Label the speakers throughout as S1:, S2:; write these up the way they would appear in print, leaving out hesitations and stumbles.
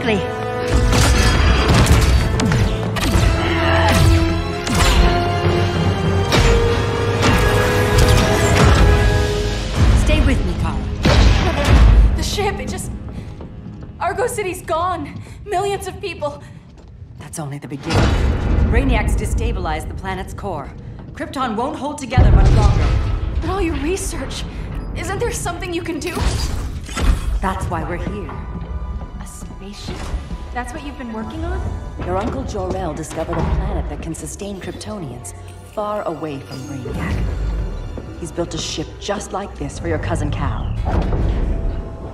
S1: quickly. Stay with me, Kara.
S2: The ship, Argo City's gone. Millions of people.
S1: That's only the beginning. Brainiac's destabilized the planet's core. Krypton won't hold together much longer.
S2: But all your research, isn't there something you can do?
S1: That's why we're here.
S2: A spaceship? That's what you've been working on?
S1: Your uncle Jor-El discovered a planet that can sustain Kryptonians far away from Brainiac. He's built a ship just like this for your cousin Cal.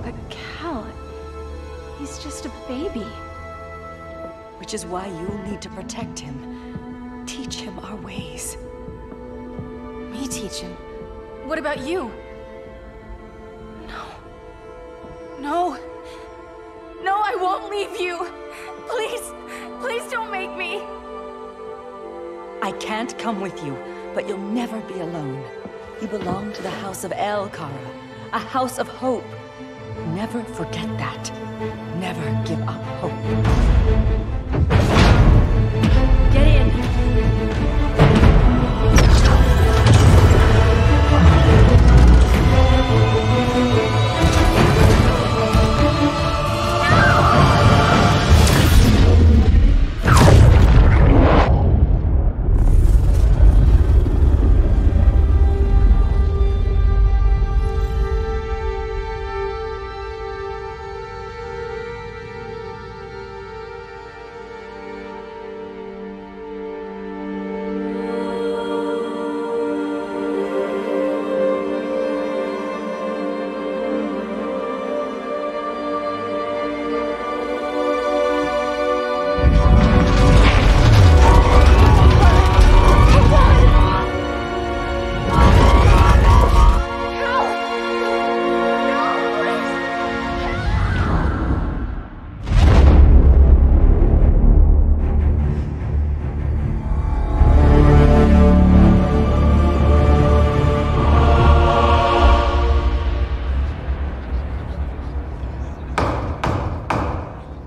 S2: But Cal, he's just a baby.
S1: Which is why you'll need to protect him. Teach him our ways.
S2: Me teach him? What about you? No, I won't leave you. Please don't make me.
S1: I can't come with you, but you'll never be alone. You belong to the House of El, Kara. A house of hope. Never forget that. Never give up hope. Get in.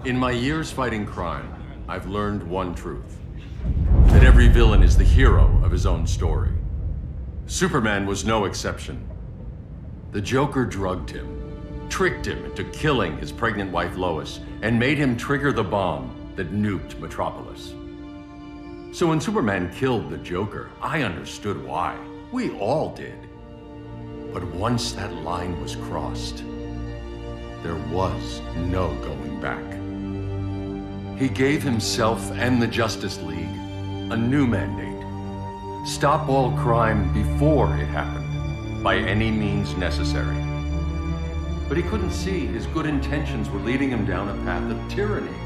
S3: In my years fighting crime, I've learned one truth. That every villain is the hero of his own story. Superman was no exception. The Joker drugged him, tricked him into killing his pregnant wife Lois, and made him trigger the bomb that nuked Metropolis. So when Superman killed the Joker, I understood why. We all did. But once that line was crossed, there was no going back. He gave himself and the Justice League a new mandate. Stop all crime before it happened, by any means necessary. But he couldn't see his good intentions were leading him down a path of tyranny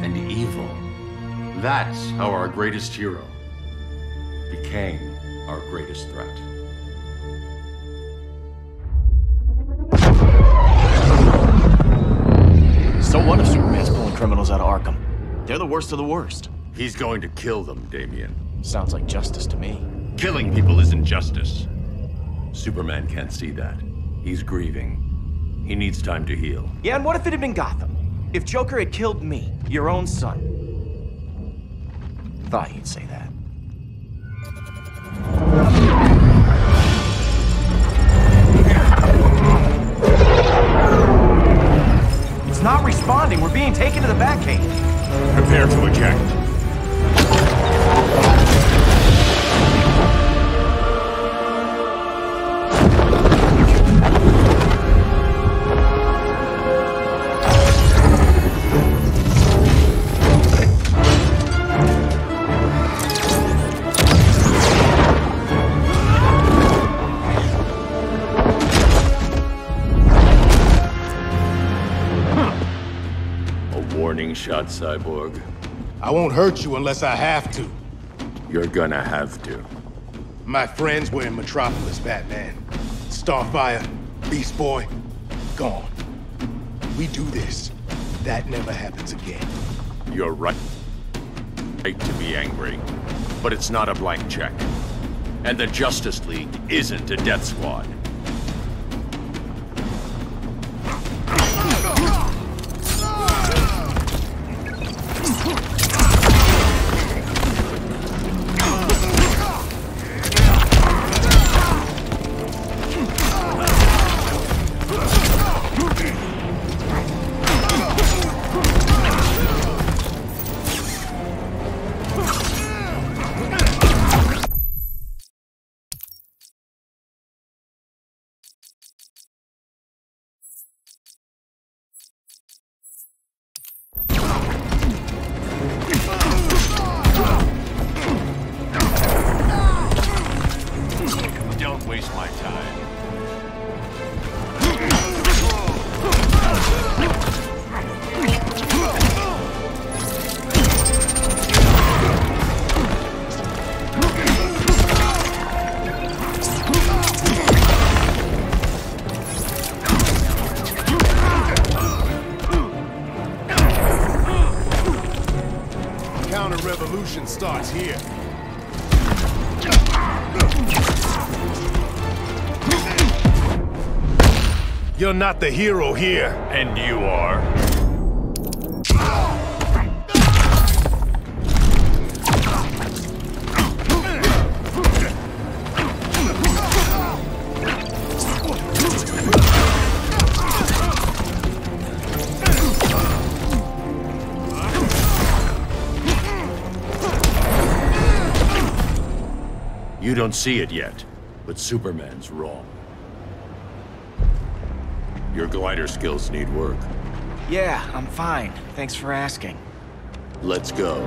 S3: and evil. That's how our greatest hero became our greatest threat.
S4: So what if Superman's pulling criminals out of Arkham? They're the worst of the worst.
S3: He's going to kill them, Damian.
S4: Sounds like justice to me.
S3: Killing people isn't justice. Superman can't see that. He's grieving. He needs time to heal.
S4: Yeah, and what if it had been Gotham? If Joker had killed me, your own son? Thought you'd say that. It's not responding. We're being taken to the Batcave.
S3: Prepare to eject. Shot, Cyborg.
S5: I won't hurt you unless I have to.
S3: You're gonna have to.
S5: My friends were in Metropolis, Batman. Starfire, Beast Boy, gone. We do this. That never happens again.
S3: You're right. Right to be angry. But it's not a blank check. And the Justice League isn't a death squad.
S5: revolution starts here. You're not the hero here.
S6: And you are.
S3: You don't see it yet, but Superman's wrong. Your glider skills need work.
S4: Yeah, I'm fine. Thanks for asking.
S3: Let's go.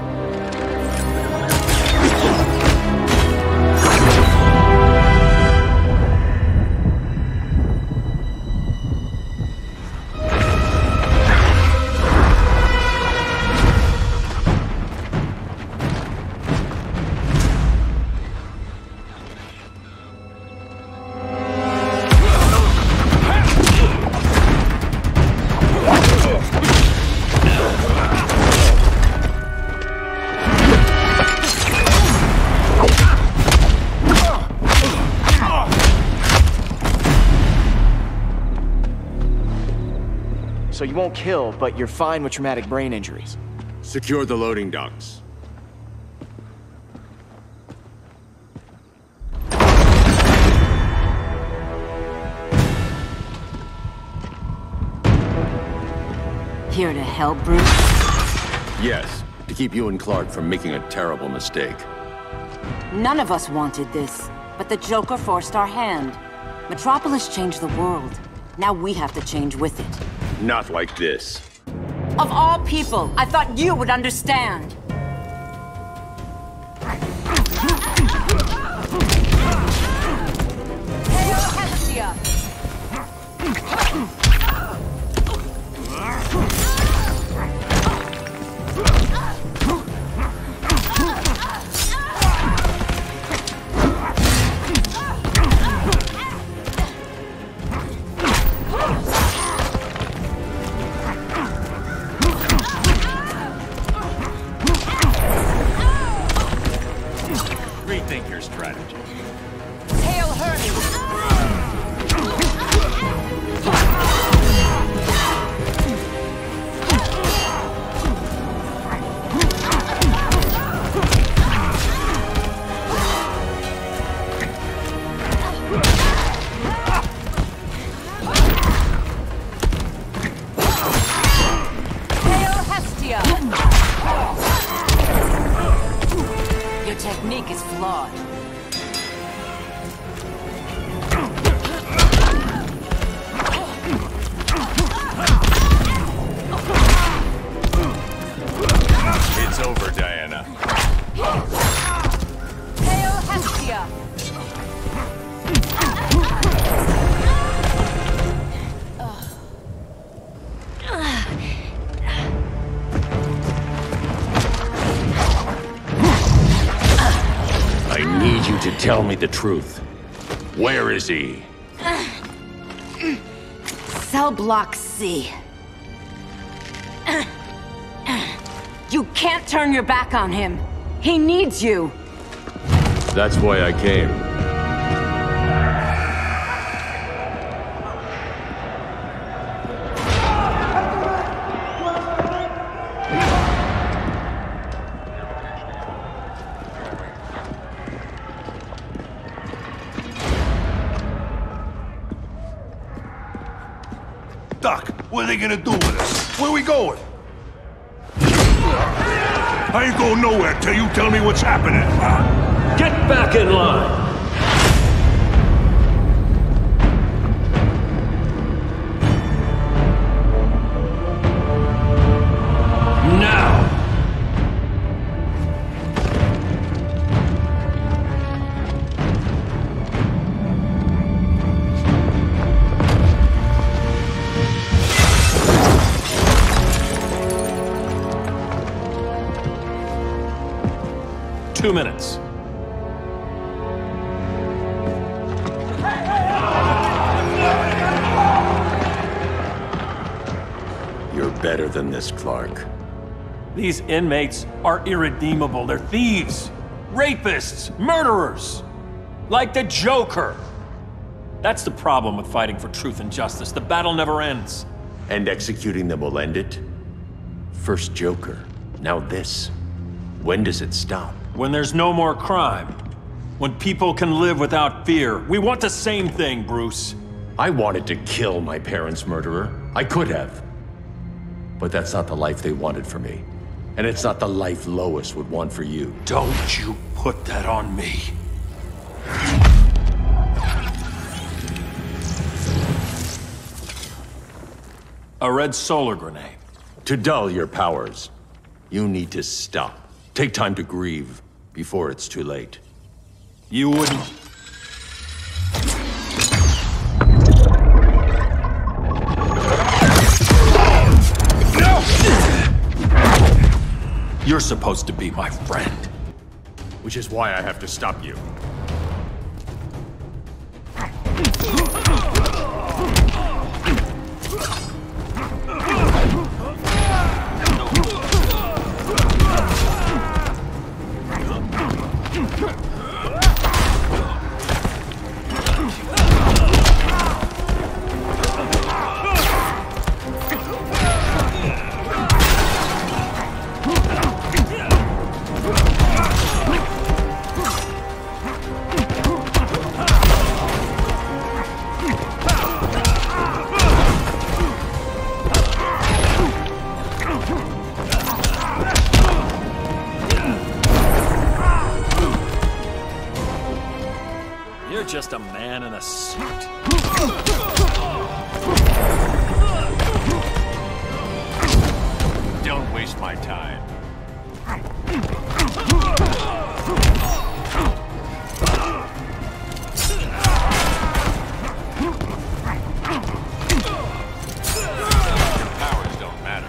S4: So you won't kill, but you're fine with traumatic brain injuries.
S3: Secure the loading docks.
S1: Here to help, Bruce?
S3: Yes, to keep you and Clark from making a terrible mistake.
S1: None of us wanted this, but the Joker forced our hand. Metropolis changed the world. Now we have to change with it.
S3: Not like this.
S1: Of all people, I thought you would understand.
S3: Rethink your strategy.
S1: Hail Hurley! Technique is flawed.
S6: It's over, Diana.
S1: Hail Hestia!
S3: I need you to tell me the truth. Where is he?
S1: Cell block C. You can't turn your back on him. He needs you.
S3: That's why I came.
S5: Doc, what are they gonna do with us? Where we going? I ain't going nowhere till you tell me what's happening.
S7: Get back in line! Now! Two minutes.
S3: You're better than this, Clark.
S7: These inmates are irredeemable. They're thieves, rapists, murderers. Like the Joker. That's the problem with fighting for truth and justice. The battle never ends.
S3: And executing them will end it? First Joker, now this. When does it stop?
S7: When there's no more crime. When people can live without fear. We want the same thing, Bruce.
S3: I wanted to kill my parents' murderer. I could have. But that's not the life they wanted for me. And it's not the life Lois would want for you.
S7: Don't you put that on me. A red solar grenade.
S3: To dull your powers, you need to stop. Take time to grieve before it's too late.
S7: You wouldn't... You're supposed to be my friend.
S3: Which is why I have to stop you.
S7: Just a man in a suit.
S6: Don't waste my time. Powers don't matter.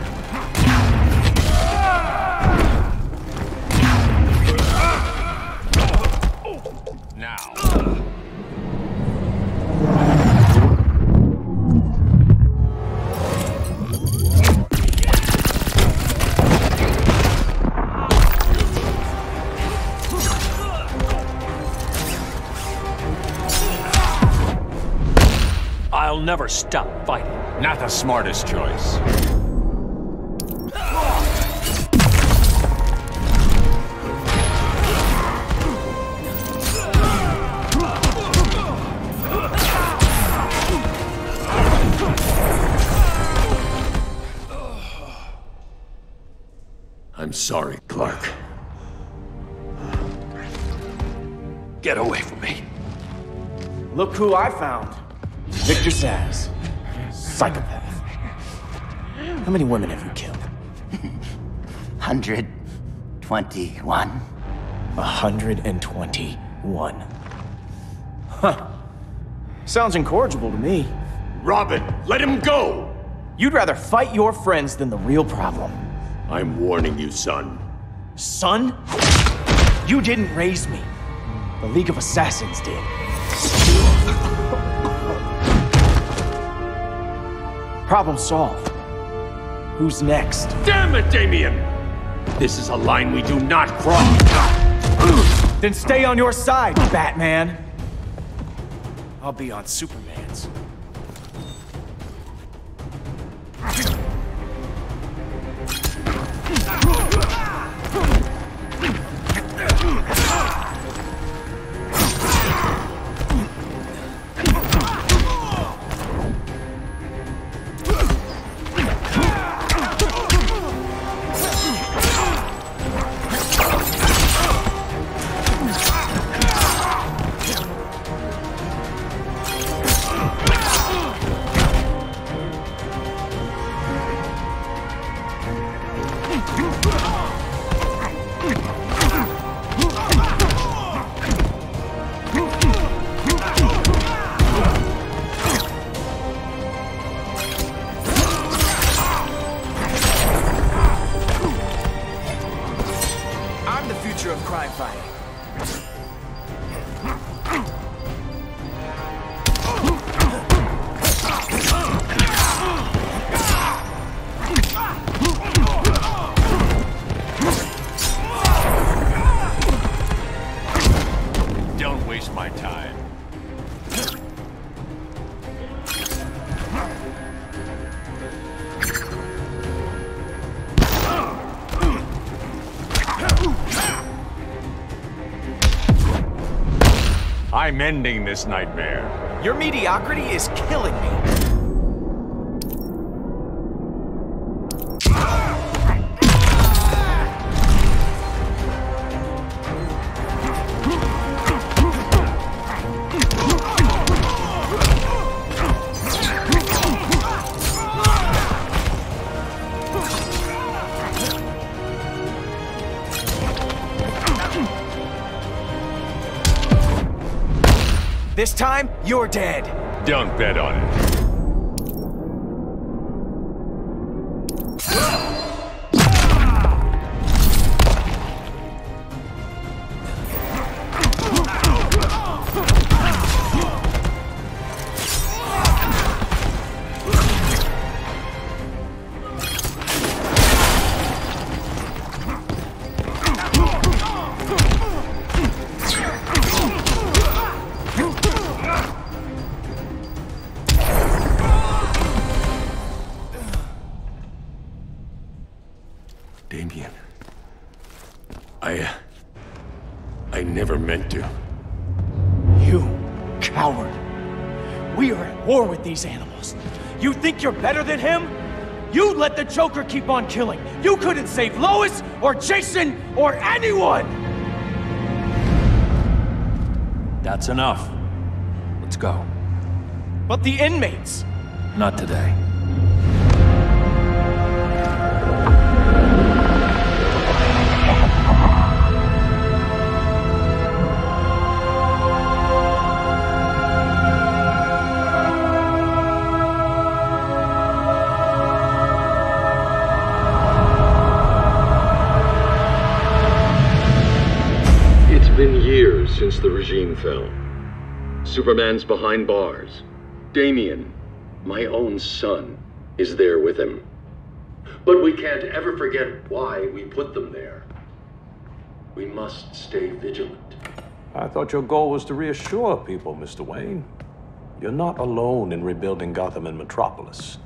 S6: Now.
S7: I'll never stop fighting.
S6: Not the smartest choice.
S3: I'm sorry, Clark.
S7: Get away from me.
S4: Look who I found. Victor Zsasz. Psychopath. How many women have you killed?
S8: 121.
S4: 121. Huh. Sounds incorrigible to me.
S3: Robin, let him go!
S4: You'd rather fight your friends than the real problem.
S3: I'm warning you, son.
S4: Son? You didn't raise me. The League of Assassins did. Problem solved. Who's next?
S3: Damn it, Damien! This is a line we do not cross.
S4: Then stay on your side, Batman. I'll be on Superman's.
S6: I'm ending this nightmare.
S4: Your mediocrity is killing me. This time, you're dead.
S6: Don't bet on it.
S3: Damien. I never meant to.
S4: You coward. We are at war with these animals. You think you're better than him? You let the Joker keep on killing. You couldn't save Lois or Jason or anyone!
S7: That's enough. Let's go.
S4: But the inmates!
S7: Not today.
S3: Been years since the regime fell. Superman's behind bars. Damien, my own son, is there with him. But we can't ever forget why we put them there. We must stay vigilant.
S9: I thought your goal was to reassure people, Mr. Wayne. You're not alone in rebuilding Gotham and Metropolis.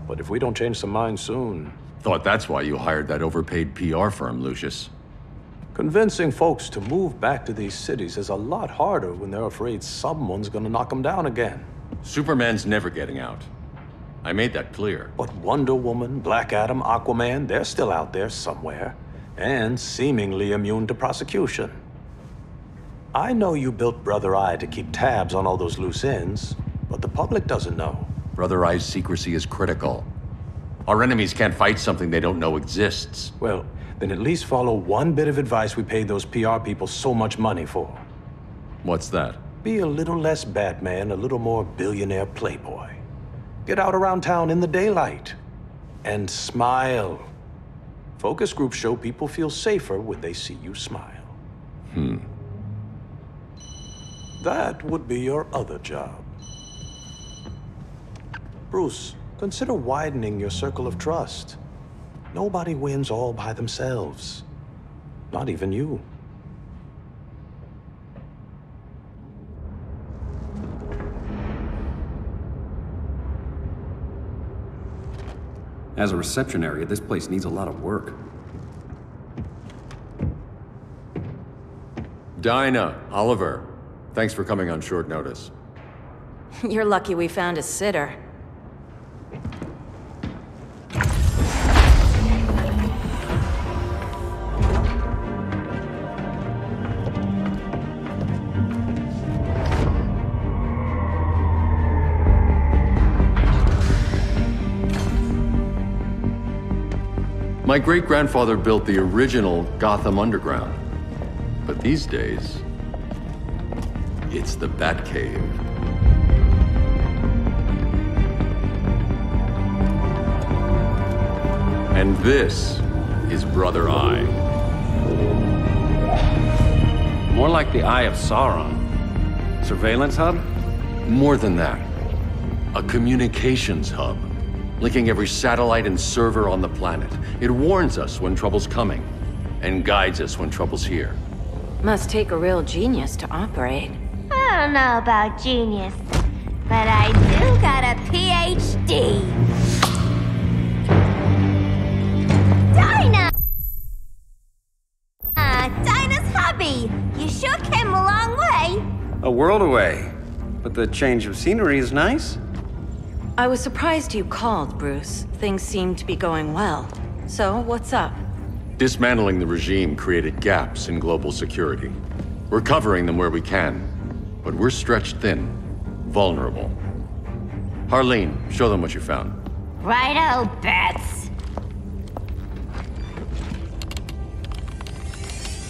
S9: But if we don't change some minds soon...
S3: Thought that's why you hired that overpaid PR firm, Lucius.
S9: Convincing folks to move back to these cities is a lot harder when they're afraid someone's gonna knock them down again.
S3: Superman's never getting out. I made that clear.
S9: But Wonder Woman, Black Adam, Aquaman, they're still out there somewhere, and seemingly immune to prosecution. I know you built Brother Eye to keep tabs on all those loose ends, but the public doesn't know.
S3: Brother Eye's secrecy is critical. Our enemies can't fight something they don't know exists.
S9: Well, then at least follow one bit of advice we paid those PR people so much money for.
S3: What's that?
S9: Be a little less Batman, a little more billionaire playboy. Get out around town in the daylight. And smile. Focus groups show people feel safer when they see you smile. That would be your other job. Bruce, consider widening your circle of trust. Nobody wins all by themselves. Not even you.
S10: As a reception area, this place needs a lot of work.
S3: Dinah, Oliver, thanks for coming on short notice.
S11: You're lucky we found a sitter.
S3: My great-grandfather built the original Gotham Underground. But these days, it's the Batcave. And this is Brother Eye.
S10: More like the Eye of Sauron. Surveillance hub?
S3: More than that. A communications hub. Linking every satellite and server on the planet. It warns us when trouble's coming, and guides us when trouble's here.
S11: Must take a real genius to operate.
S12: I don't know about genius, but I do got a PhD. Dinah! Dinah's hubby! You sure came a long way.
S10: A world away. But the change of scenery is nice.
S11: I was surprised you called, Bruce. Things seem to be going well. So, what's up?
S3: Dismantling the regime created gaps in global security. We're covering them where we can, but we're stretched thin, vulnerable. Harleen, show them what you found.
S12: Righto, Bats.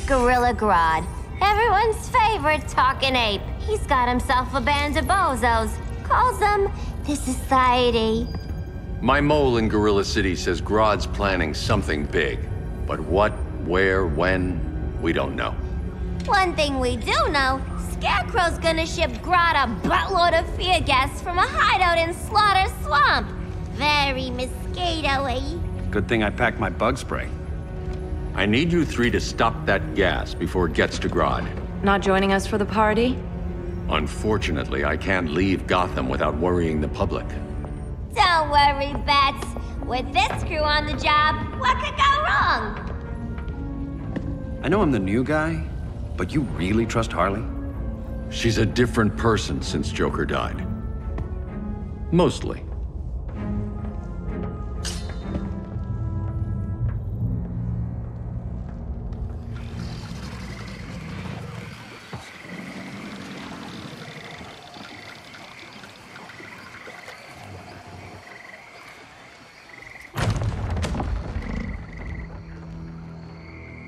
S12: Gorilla Grodd. Everyone's favorite talking ape. He's got himself a band of bozos. Calls them the Society.
S3: My mole in Gorilla City says Grodd's planning something big. But what, where, when, we don't know.
S12: One thing we do know, Scarecrow's gonna ship Grodd a buttload of fear gas from a hideout in Slaughter Swamp. Very mosquito-y.
S10: Good thing I packed my bug spray.
S3: I need you three to stop that gas before it gets to Grodd.
S11: Not joining us for the party?
S3: Unfortunately, I can't leave Gotham without worrying the public.
S12: Don't worry, Bats. With this crew on the job, what could go wrong?
S10: I know I'm the new guy, but you really trust Harley?
S3: She's a different person since Joker died. Mostly.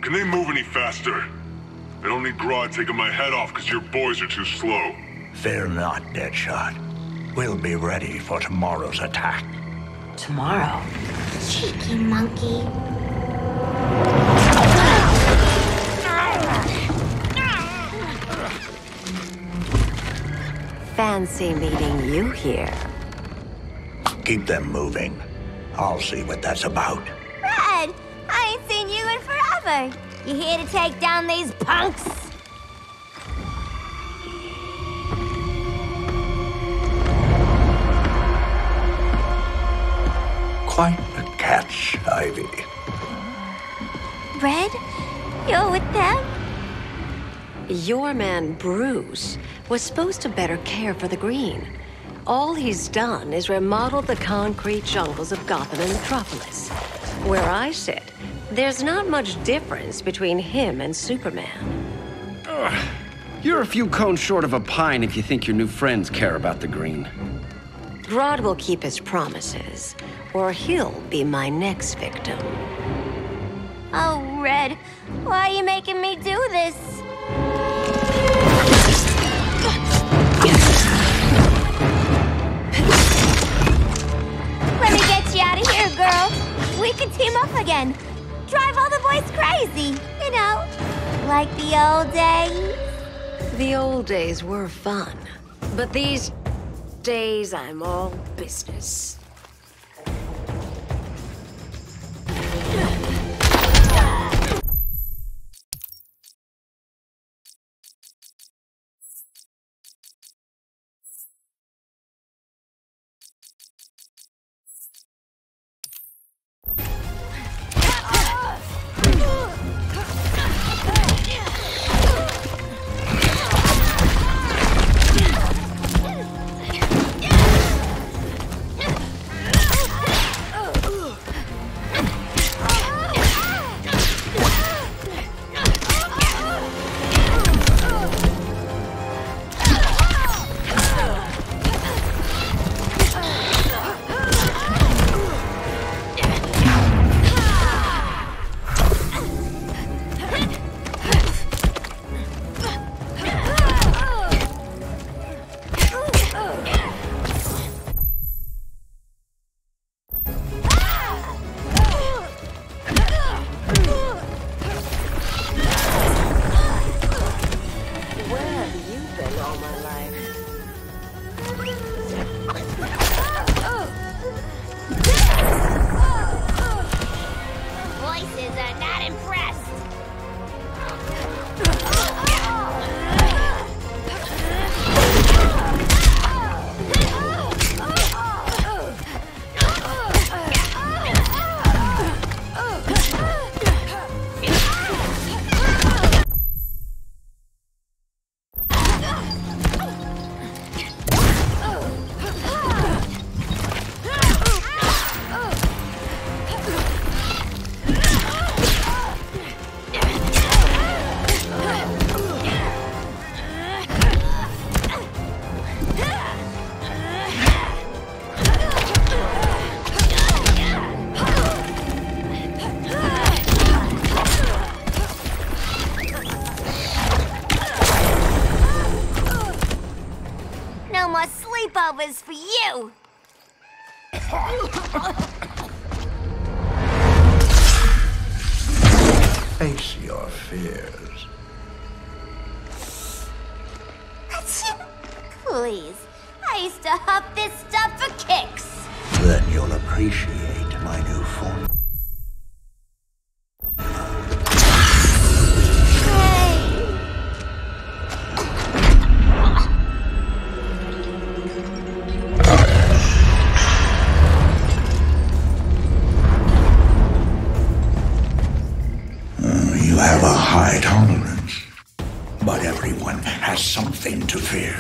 S6: Can they move any faster? I don't need Grodd taking my head off because your boys are too slow.
S13: Fear not, Deadshot. We'll be ready for tomorrow's attack.
S11: Tomorrow?
S12: Cheeky monkey.
S14: Fancy meeting you here.
S13: Keep them moving. I'll see what that's about.
S12: Red, I ain't seen you in forever. You here to take down these punks?
S13: Quite a catch, Ivy.
S12: Red, you're with them?
S14: Your man, Bruce, was supposed to better care for the green. All he's done is remodeled the concrete jungles of Gotham and Metropolis. Where I sit, there's not much difference between him and Superman.
S10: Ugh. You're a few cones short of a pine if you think your new friends care about the green.
S14: Grodd will keep his promises, or he'll be my next victim.
S12: Oh, Red, why are you making me do this? Let me get you out of here, girl. We can team up again. Drive all the boys crazy, you know, like the old days.
S14: The old days were fun, but these days I'm all business.
S12: is for you!
S13: Face your fears.
S12: Please, I used to huff this stuff for kicks.
S13: Then you'll appreciate my new form. You have a high tolerance, but everyone has something to fear.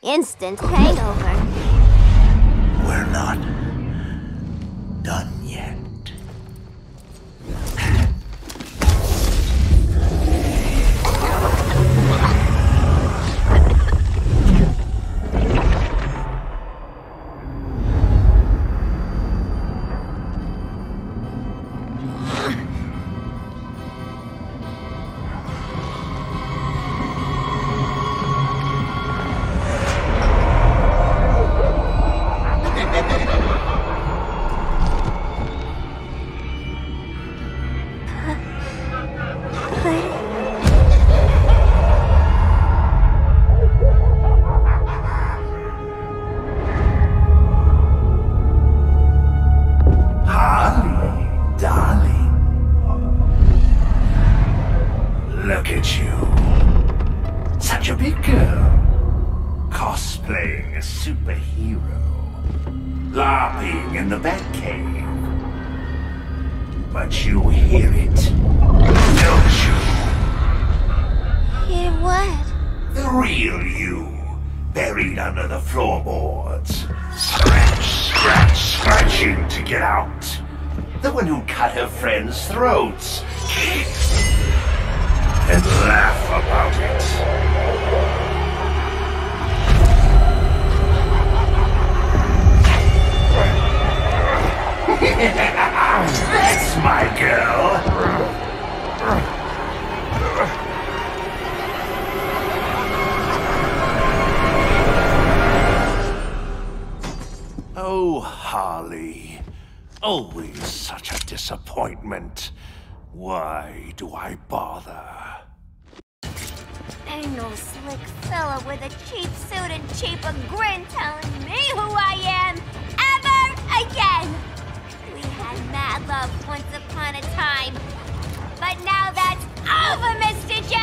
S12: Instant hangover.
S13: We're not done yet. Look at you. Such a big girl. Cosplaying a superhero. LARPing in the Batcave. But you hear it, don't you?
S12: Hear what?
S13: The real you. Buried under the floorboards. Scratching to get out. The one who cut her friends' throats. And laugh about it. That's my girl. Oh, Harley. Always such a disappointment. Why do I bother?
S12: Ain't no slick fella with a cheap suit and cheaper grin telling me who I am ever again. We had mad love once upon a time, but now that's over, Mr. J.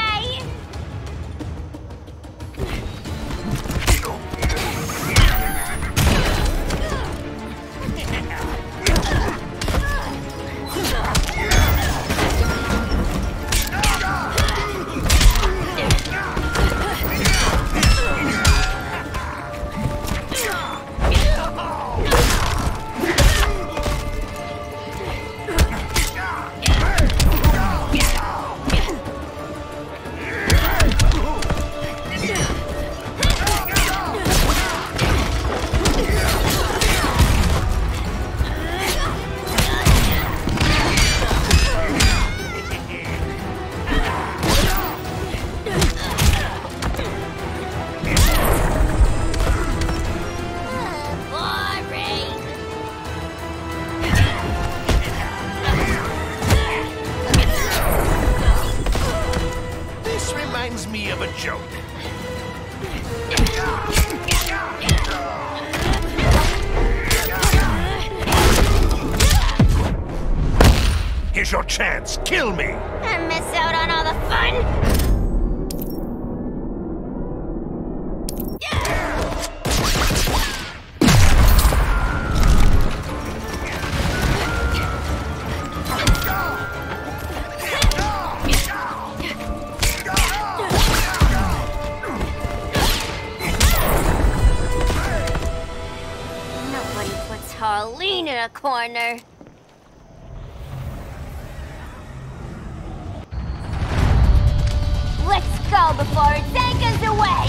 S5: chance, kill me!
S12: And miss out on all the fun? Nobody puts Harleen in a corner. Let's go before it takes us away!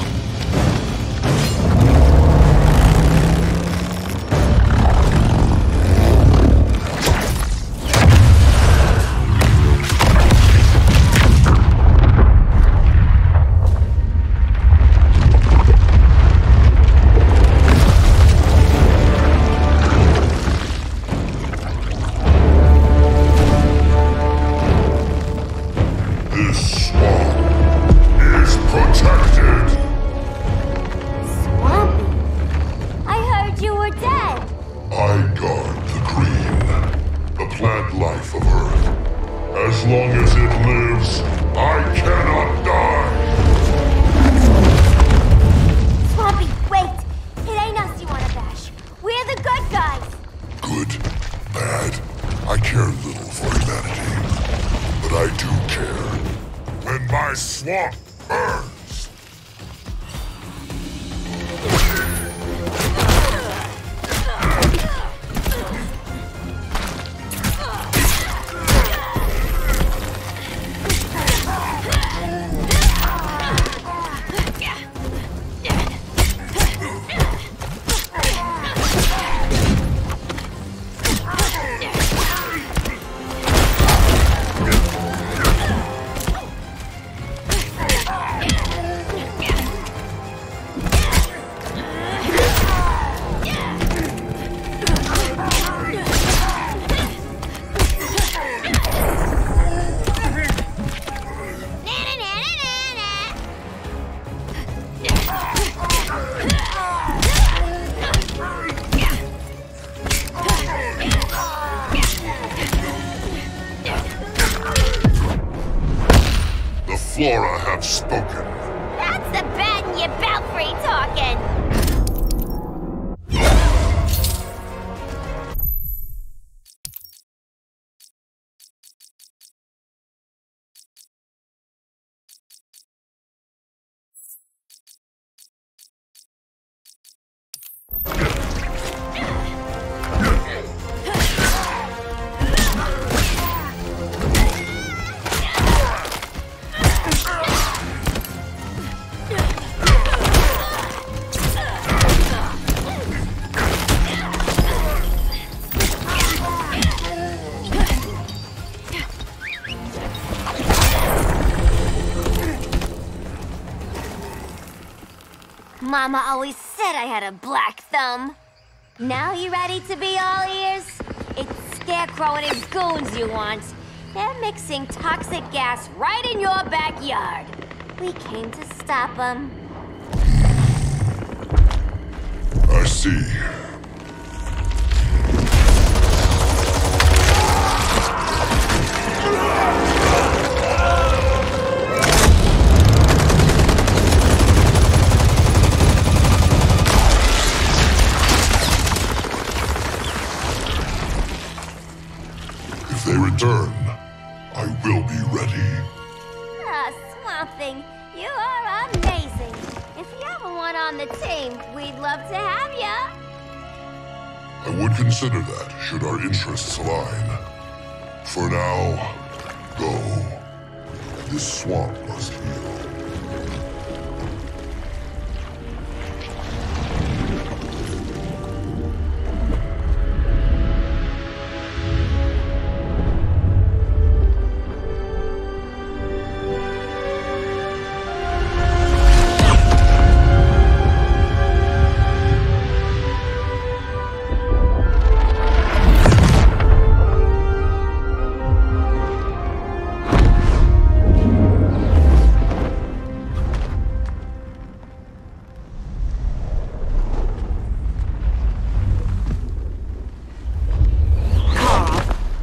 S6: This swamp is protected.
S12: Swampy? I heard you were dead.
S6: I guard the green, the plant life of Earth. As long as it lives, I cannot die.
S12: Swampy, wait! It ain't us you wanna bash. We're the good guys.
S6: Good, bad, I care little for humanity. But I do care when my swamp burns. The Flora have spoken.
S12: That's the bat in your belfry talking. Mama always said I had a black thumb. Now you ready to be all ears? It's Scarecrow and his goons you want. They're mixing toxic gas right in your backyard. We came to stop them.
S6: I see. If they return, I will be ready.
S12: Ah, Swamp Thing, you are amazing. If you ever want on the team, we'd love to have ya.
S6: I would consider that, should our interests align. For now, go. This swamp must heal.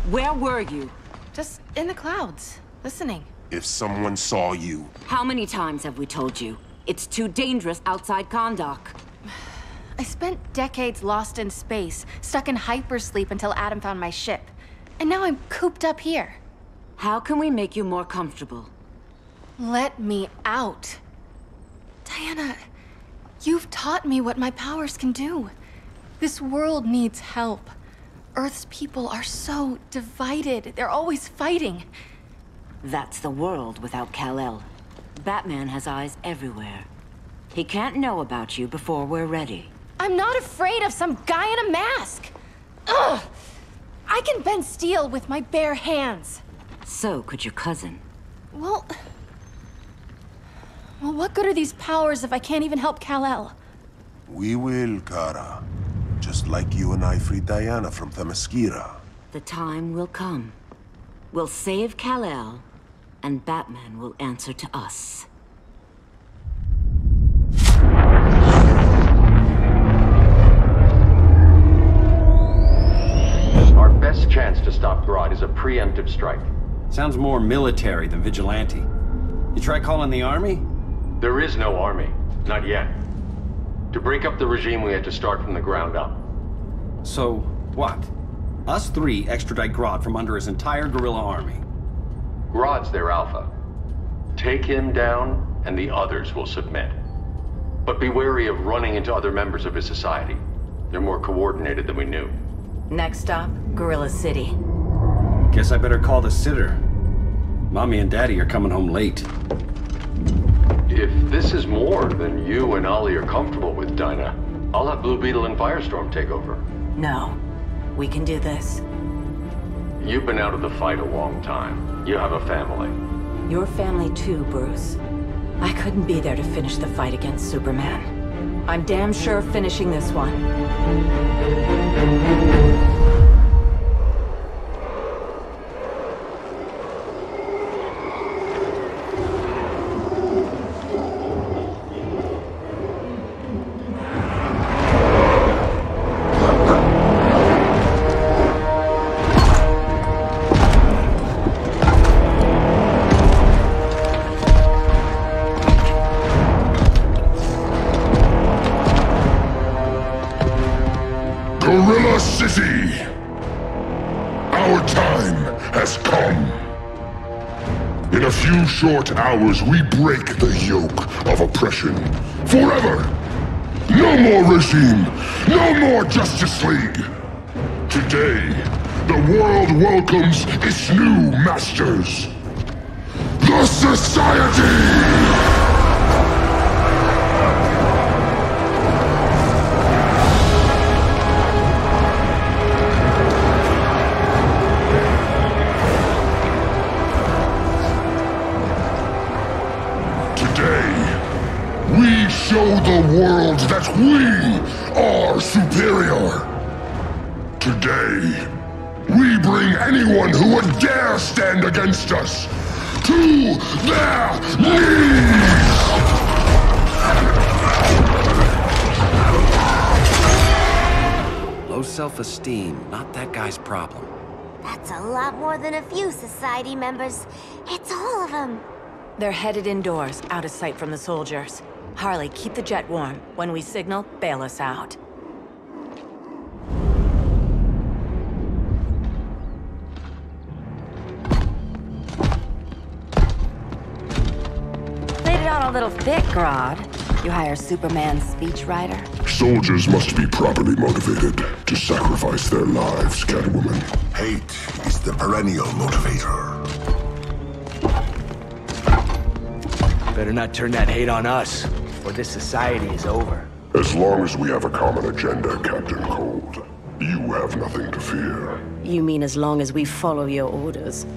S15: Where were you? Just
S2: in the clouds, listening.
S15: If someone saw you...
S1: How many times have we told you? It's too dangerous outside Kondak.
S2: I spent decades lost in space, stuck in hypersleep until Adam found my ship. And now I'm cooped up here.
S1: How can we make you more comfortable?
S2: Let me out. Diana, you've taught me what my powers can do. This world needs help. Earth's people are so divided. They're always fighting.
S1: That's the world without Kal-El. Batman has eyes everywhere. He can't know about you before we're ready.
S2: I'm not afraid of some guy in a mask. Ugh! I can bend steel with my bare hands.
S1: So could your cousin.
S2: Well, what good are these powers if I can't even help Kal-El?
S15: We will, Kara. Just like you and I freed Diana from Themyscira.
S1: The time will come. We'll save Kal-El, and Batman will answer to us.
S7: Our best chance to stop Grodd is a preemptive strike.
S10: Sounds more military than vigilante. You try calling the army?
S3: There is no army. Not yet. To break up the regime, we had to start from the ground up.
S10: So, what? Us three extradite Grodd from under his entire guerrilla army.
S3: Grodd's their alpha. Take him down, and the others will submit. But be wary of running into other members of his society. They're more coordinated than we knew.
S11: Next stop, Gorilla City.
S10: Guess I better call the sitter. Mommy and Daddy are coming home late.
S3: If this is more than you and Ollie are comfortable with, Dinah, I'll have Blue Beetle and Firestorm take over.
S11: No. We can do this.
S3: You've been out of the fight a long time. You have a family.
S11: Your family too, Bruce. I couldn't be there to finish the fight against Superman. I'm damn sure finishing this one.
S6: Gorilla City! Our time has come. In a few short hours, we break the yoke of oppression. Forever! No more regime! No more Justice League! Today, the world welcomes its new masters. The Society! We show the world that we are superior. Today, we bring anyone who would dare stand against us to their knees!
S10: Low self-esteem, not that guy's problem.
S12: That's a lot more than a few Society members. It's all of them.
S11: They're headed indoors, out of sight from the soldiers. Harley, keep the jet warm. When we signal, bail us out.
S1: Laid it on a little thick, Grodd. You hire Superman's speechwriter?
S6: Soldiers must be properly motivated to sacrifice their lives, Catwoman.
S13: Hate is the perennial motivator.
S4: Better not turn that hate on us, or this society is over.
S6: As long as we have a common agenda, Captain Cold, you have nothing to fear.
S14: You mean as long as we follow your orders?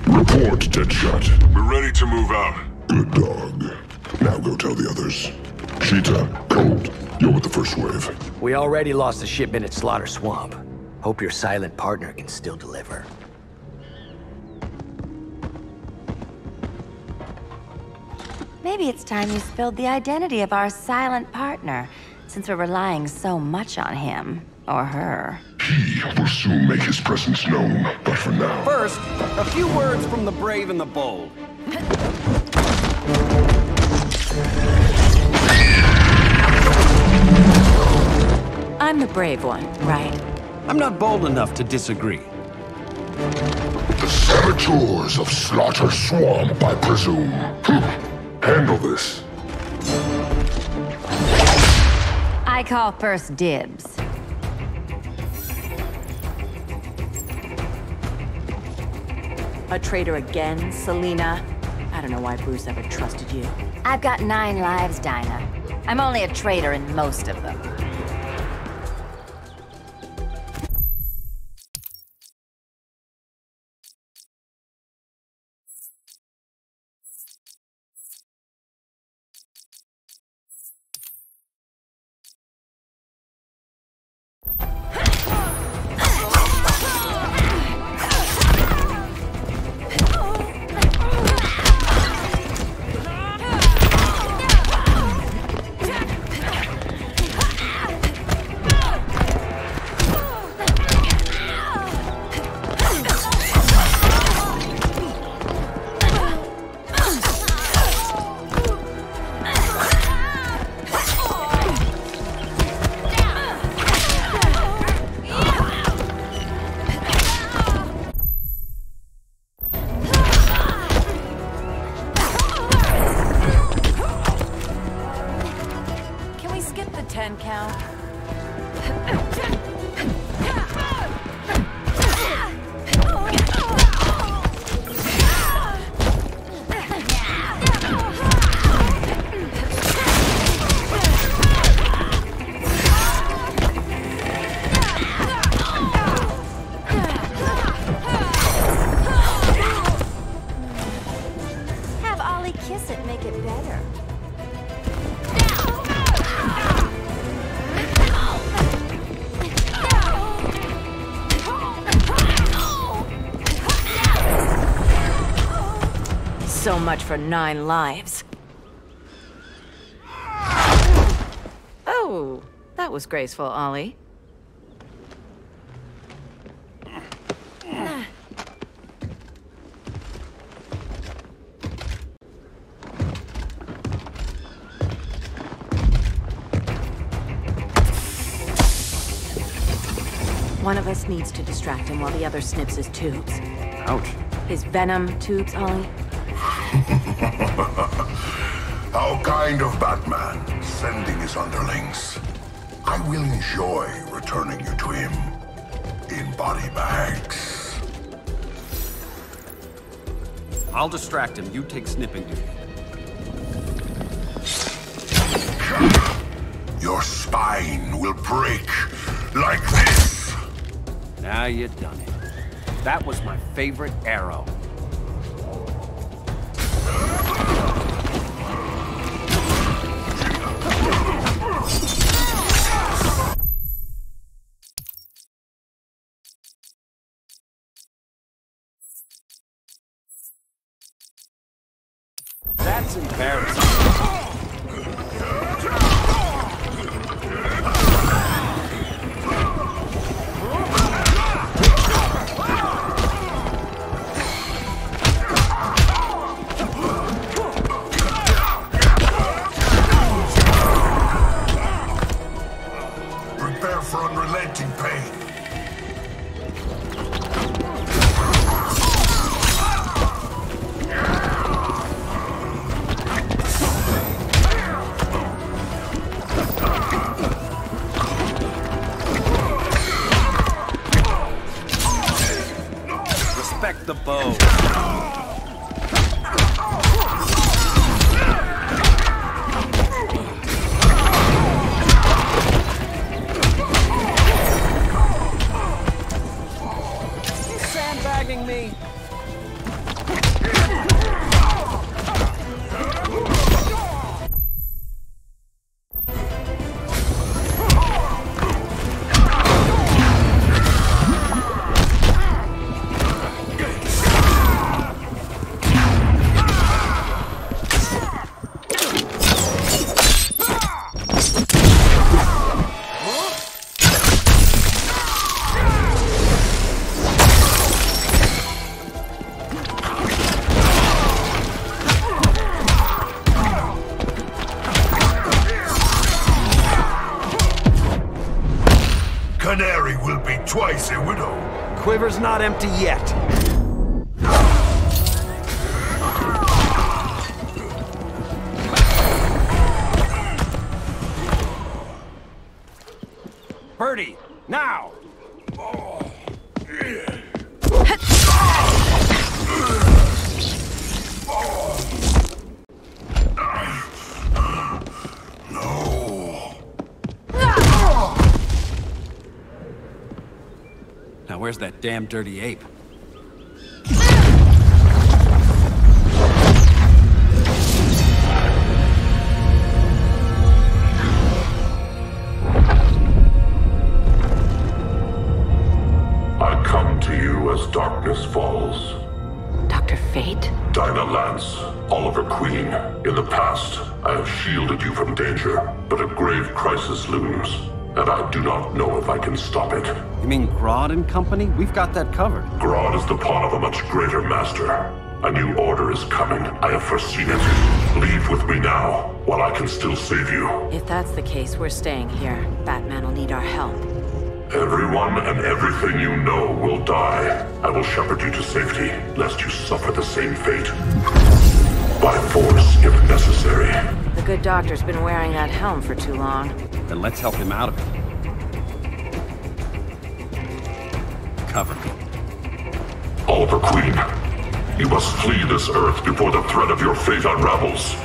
S6: Report, Deadshot.
S16: We're ready to move out.
S6: Good dog. Now go tell the others. Cheetah, Cold, you're with the first wave.
S4: We already lost a shipment at Slaughter Swamp. Hope your silent partner can still deliver.
S1: Maybe it's time you spilled the identity of our silent partner, since we're relying so much on him, or her.
S6: He will soon make his presence known, but for now...
S10: First, a few words from the brave and the bold.
S11: I'm the brave one, right?
S10: I'm not bold enough to disagree.
S6: The saboteurs of Slaughter Swamp, I presume. Handle this.
S1: I call first dibs.
S11: A traitor again, Selena? I don't know why Bruce ever trusted you.
S1: I've got 9 lives, Dinah. I'm only a traitor in most of them.
S11: So much for 9 lives. Oh, that was graceful, Ollie. One of us needs to distract him while the other snips his tubes.
S10: Ouch.
S11: His venom tubes, Ollie.
S6: How kind of Batman, sending his underlings. I will enjoy returning you to him in body bags.
S10: I'll distract him. You take snipping duty.
S6: Your spine will break like this.
S10: Now you done it. That was my favorite arrow. That's embarrassing.
S6: Prepare for unrelenting pain.
S10: Respect the bow. You sandbagging me?
S6: twice a widow.
S10: Quiver's not empty yet. Birdie, now! Now where's that damn dirty ape?
S6: I come to you as darkness falls.
S11: Dr. Fate?
S6: Dinah Lance, Oliver Queen. In the past, I have shielded you from danger, but a grave crisis looms, and I do not know if I can stop it.
S10: You mean Grodd and company? We've got that covered.
S6: Grodd is the pawn of a much greater master. A new order is coming. I have foreseen it. Leave with me now, while I can still save you.
S11: If that's the case, we're staying here. Batman will need our help.
S6: Everyone and everything you know will die. I will shepherd you to safety, lest you suffer the same fate. By force, if necessary.
S11: The good doctor's been wearing that helm for too long.
S10: Then let's help him out of it. Cover me.
S6: Oliver Queen, you must flee this Earth before the threat of your fate unravels.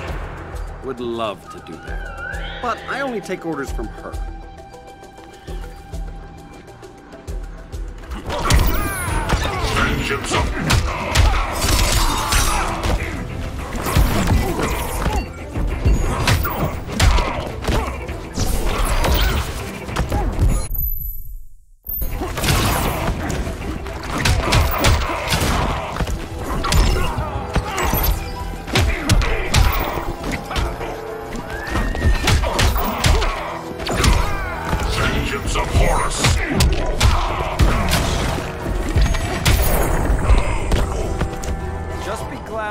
S10: Would love to do that. But I only take orders from her.
S6: Vengeance of...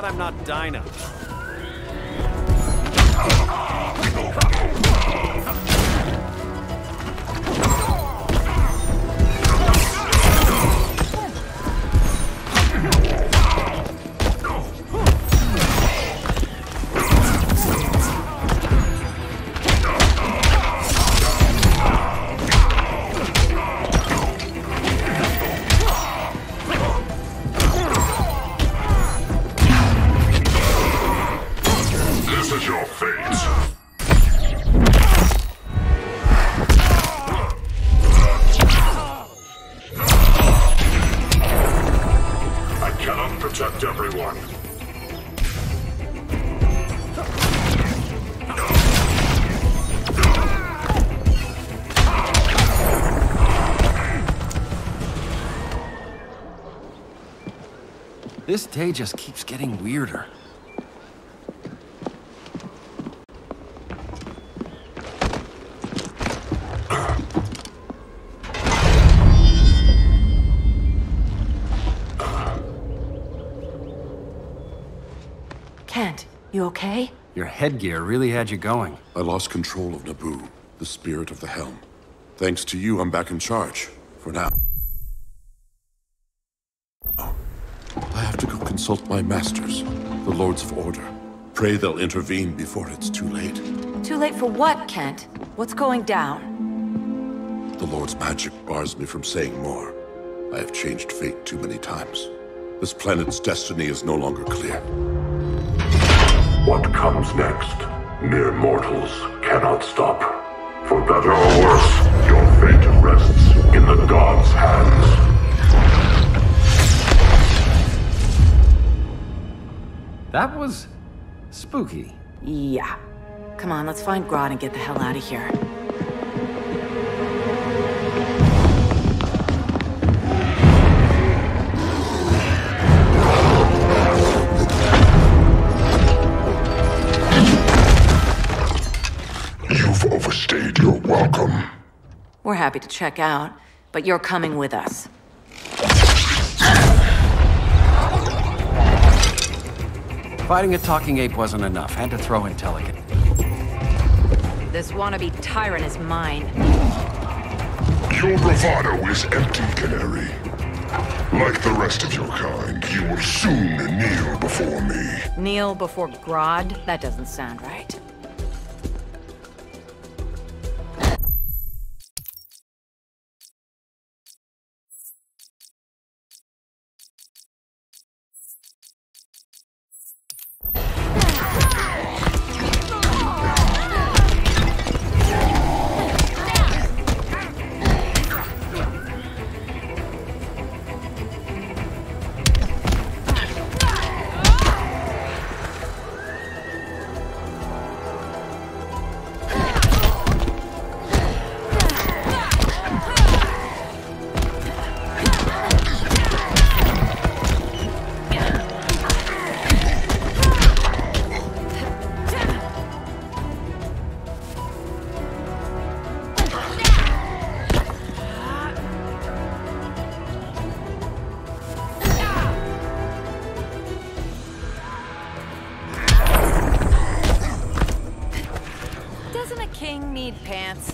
S10: I'm not Dinah. This day just keeps getting weirder.
S11: Kent, you okay?
S10: Your headgear really had you going.
S15: I lost control of Naboo, the spirit of the helm. Thanks to you, I'm back in charge. For now. I have to go consult my masters, the Lords of Order. Pray they'll intervene before it's too late.
S11: Too late for what, Kent? What's going down?
S15: The Lord's magic bars me from saying more. I have changed fate too many times. This planet's destiny is no longer clear.
S6: What comes next, mere mortals cannot stop. For better or worse, your fate rests in the gods' hands.
S10: That was spooky.
S11: Yeah. Come on, let's find Grodd and get the hell out of here.
S6: You've overstayed your welcome.
S11: We're happy to check out, but you're coming with us.
S10: Fighting a talking ape wasn't enough. Had to throw in Telegin.
S11: This wannabe tyrant is mine.
S6: Your bravado is empty, Canary. Like the rest of your kind, you will soon kneel before me.
S11: Kneel before Grodd? That doesn't sound right. King need pants.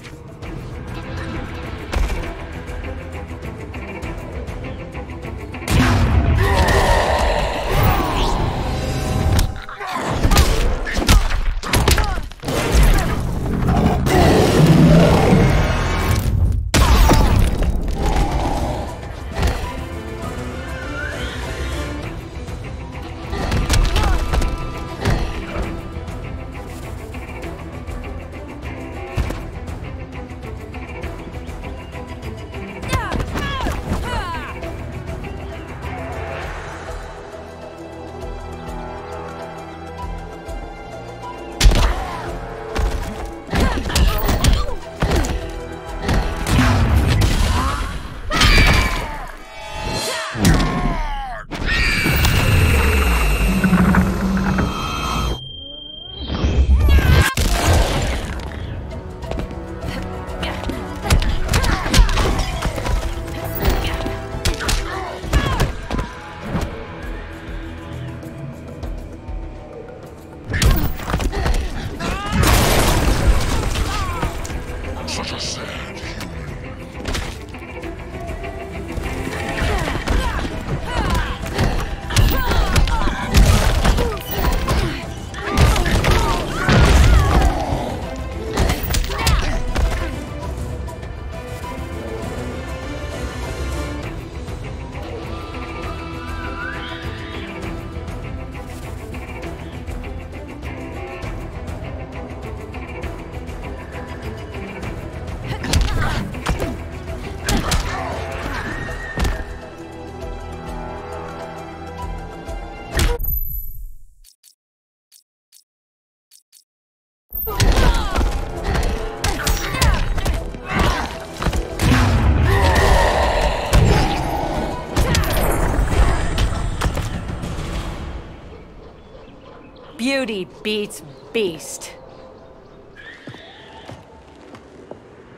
S11: Beauty beats beast.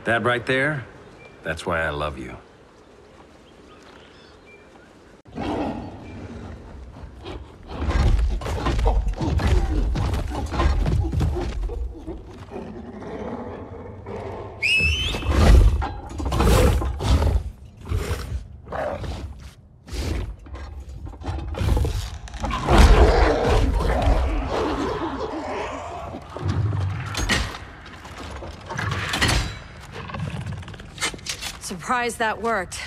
S10: That right there, that's why I love you.
S11: Surprised that worked.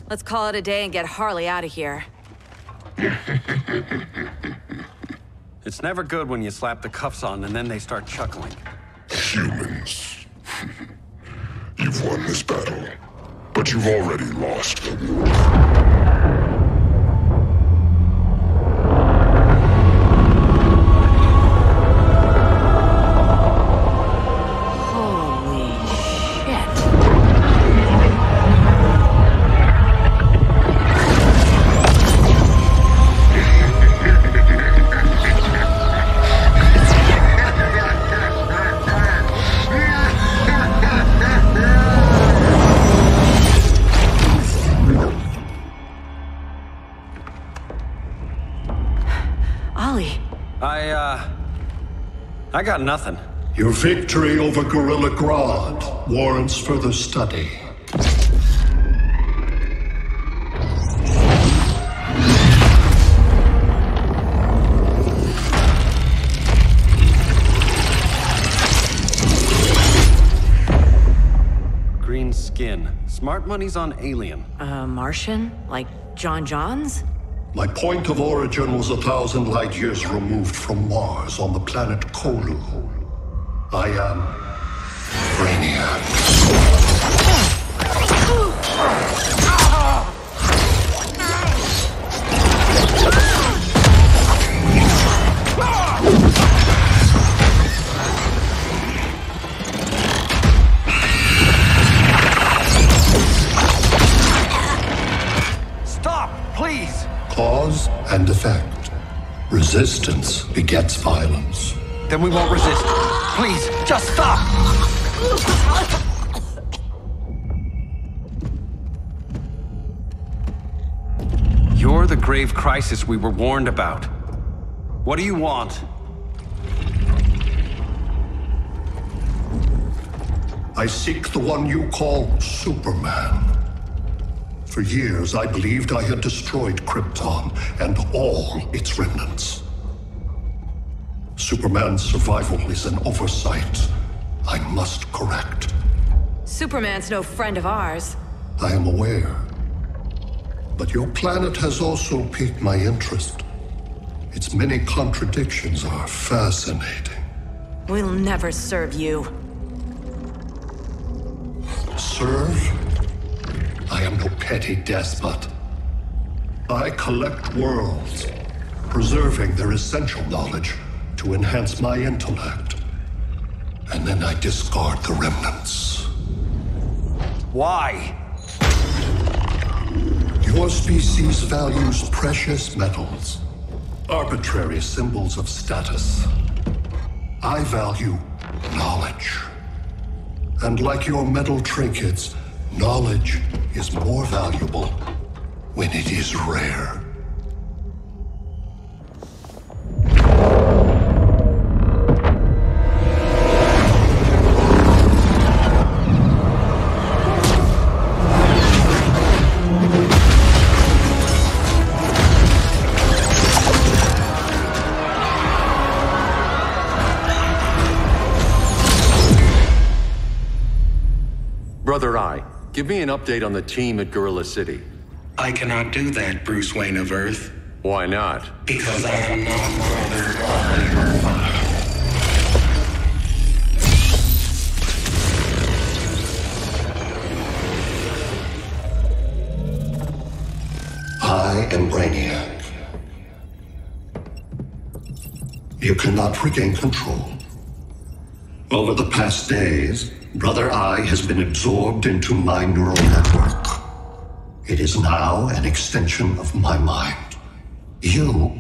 S11: Let's call it a day and get Harley out of here.
S10: It's never good when you slap the cuffs on and then they start chuckling.
S6: Humans. You've won this battle, but you've already lost the war.
S10: I got nothing.
S13: Your victory over Gorilla Grodd warrants further study.
S10: Smart money's on alien.
S11: Martian? Like John Johns?
S13: My point of origin was 1,000 light years removed from Mars on the planet Kolu. I am Brainiac.
S10: Please!
S13: Cause and effect. Resistance begets violence.
S10: Then we won't resist. Please, just stop! You're the grave crisis we were warned about. What do you want?
S13: I seek the one you call Superman. For years, I believed I had destroyed Krypton and all its remnants. Superman's survival is an oversight I must correct.
S11: Superman's no friend of ours.
S13: I am aware. But your planet has also piqued my interest. Its many contradictions are fascinating.
S11: We'll never serve you.
S13: Serve? I am no petty despot. I collect worlds, preserving their essential knowledge to enhance my intellect. And then I discard the remnants.
S10: Why?
S13: Your species values precious metals, arbitrary symbols of status. I value knowledge. And like your metal trinkets, knowledge is more valuable when it is rare.
S3: Brother Eye, give me an update on the team at Gorilla City.
S16: I cannot do that, Bruce Wayne of Earth.
S3: Why not?
S16: Because I am not Brother
S13: I am Brainiac. You cannot regain control. Over the past days, Brother Eye has been absorbed into my neural network. It is now an extension of my mind. You,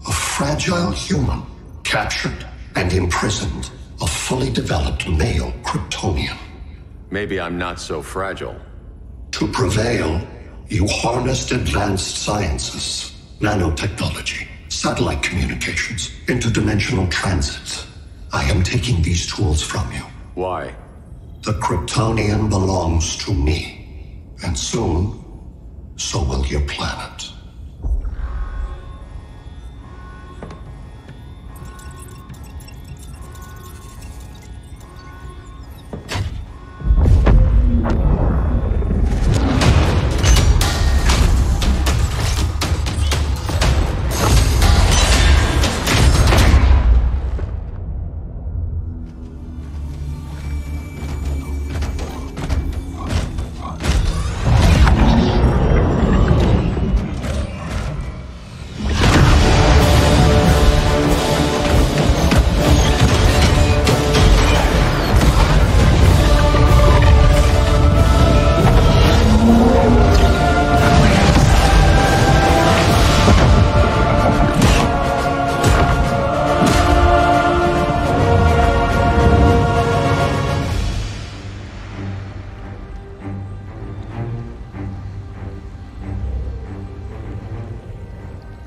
S13: a fragile human, captured and imprisoned a fully developed male Kryptonian.
S3: Maybe I'm not so fragile.
S13: To prevail, you harnessed advanced sciences, nanotechnology, satellite communications, interdimensional transit. I am taking these tools from you.
S3: Why?
S13: The Kryptonian belongs to me. And soon, so will your planet.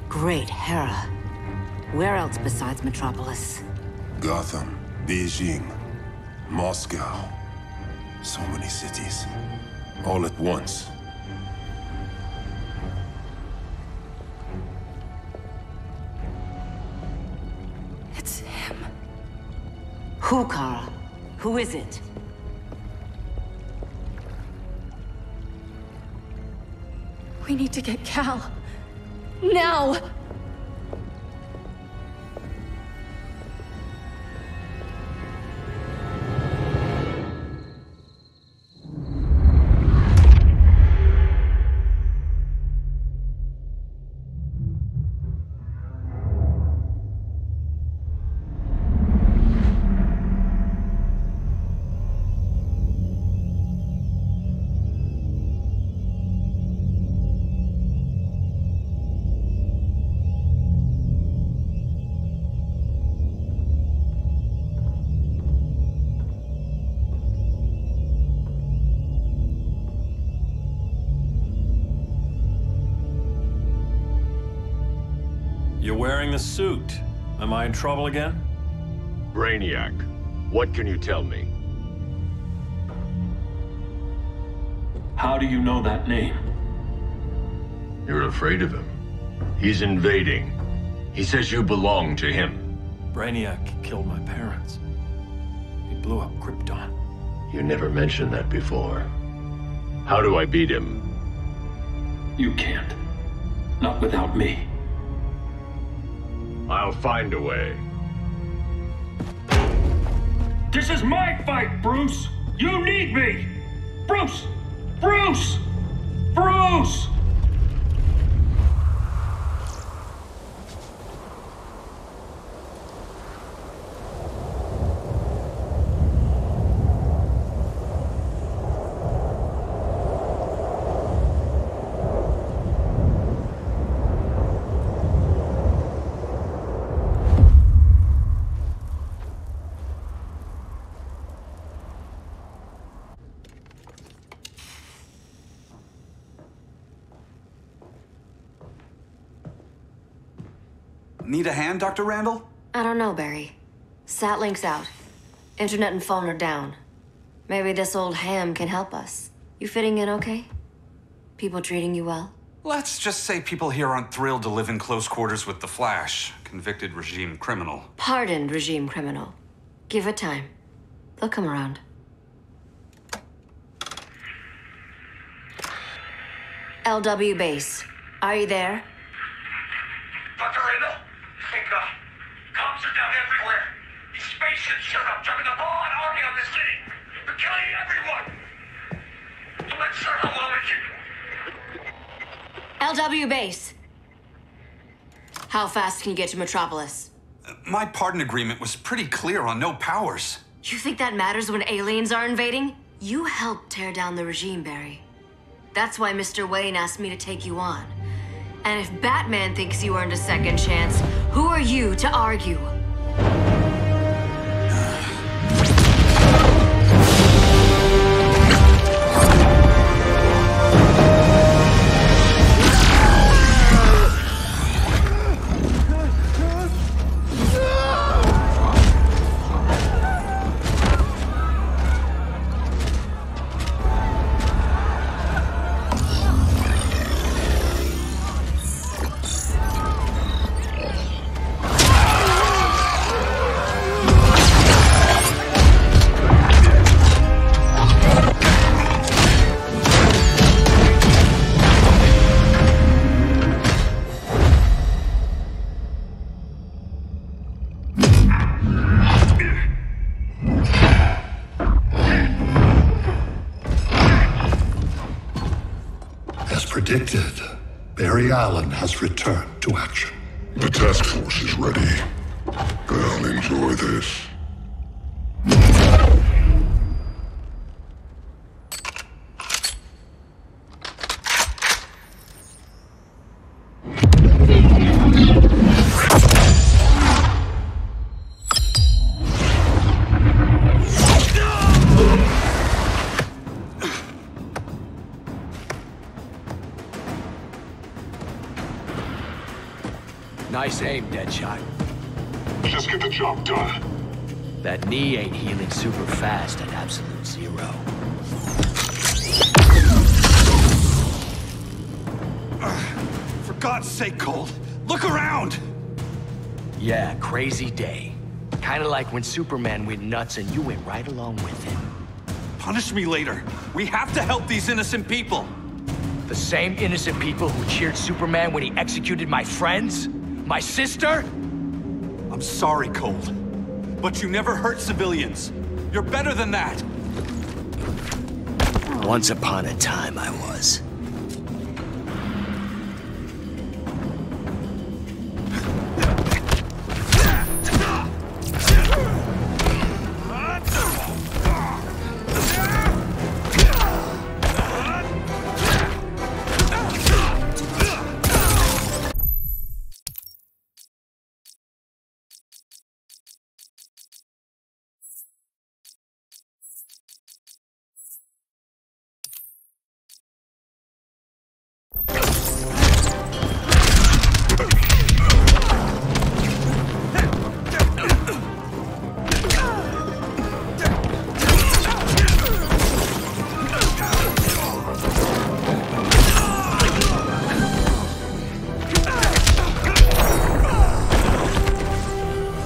S11: Great Hera. Where else besides Metropolis?
S15: Gotham, Beijing, Moscow. So many cities. All at once.
S11: It's him. Who, Kara? Who is it?
S2: We need to get Cal. Now!
S7: You're wearing the suit. Am I in trouble again?
S3: Brainiac, what can you tell me?
S7: How do you know that name?
S3: You're afraid of him. He's invading. He says you belong to him.
S7: Brainiac killed my parents. He blew up Krypton.
S3: You never mentioned that before. How do I beat him?
S7: You can't. Not without me.
S3: I'll find a way.
S7: This is my fight, Bruce! You need me! Bruce! Bruce! Bruce!
S17: Need a hand, Dr. Randall?
S18: I don't know, Barry. Satlink's out. Internet and phone are down. Maybe this old ham can help us. You fitting in okay? People treating you well?
S17: Let's just say people here aren't thrilled to live in close quarters with the Flash, convicted regime criminal.
S18: Pardoned regime criminal. Give it time. They'll come around. LW base. Are you there?
S19: Dr. Randall? Cops are down everywhere. These spaceships showed up, dropping a ball and army on this city. They're killing everyone. So let's start a
S18: LW base. How fast can you get to Metropolis?
S17: My pardon agreement was pretty clear on no powers.
S18: You think that matters when aliens are invading? You helped tear down the regime, Barry. That's why Mr. Wayne asked me to take you on. And if Batman thinks you earned a second chance, who are you to argue?
S13: Predicted, Barry Allen has returned to action.
S15: The task force is ready. I'll enjoy this.
S4: Nice aim, Deadshot.
S15: Just get the job done.
S4: That knee ain't healing super fast at absolute zero.
S17: For God's sake, Colt, look around!
S4: Yeah, crazy day. Kinda like when Superman went nuts and you went right along with him.
S17: Punish me later. We have to help these innocent people.
S4: The same innocent people who cheered Superman when he executed my friends? My sister?
S17: I'm sorry, Cold. But you never hurt civilians. You're better than that.
S4: Once upon a time, I was.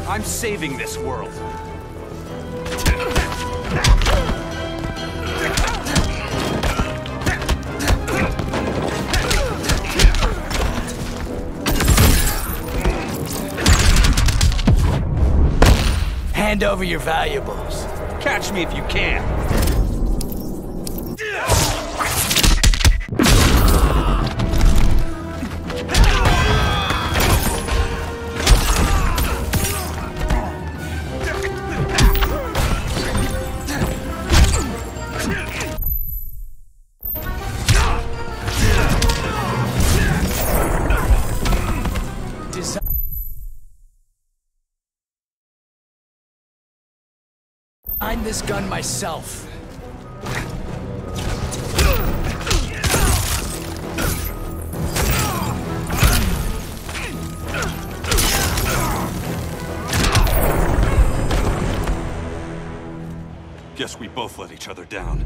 S17: I'm saving this world.
S4: Hand over your valuables.
S17: Catch me if you can.
S4: Designed this gun myself.
S17: Guess we both let each other down.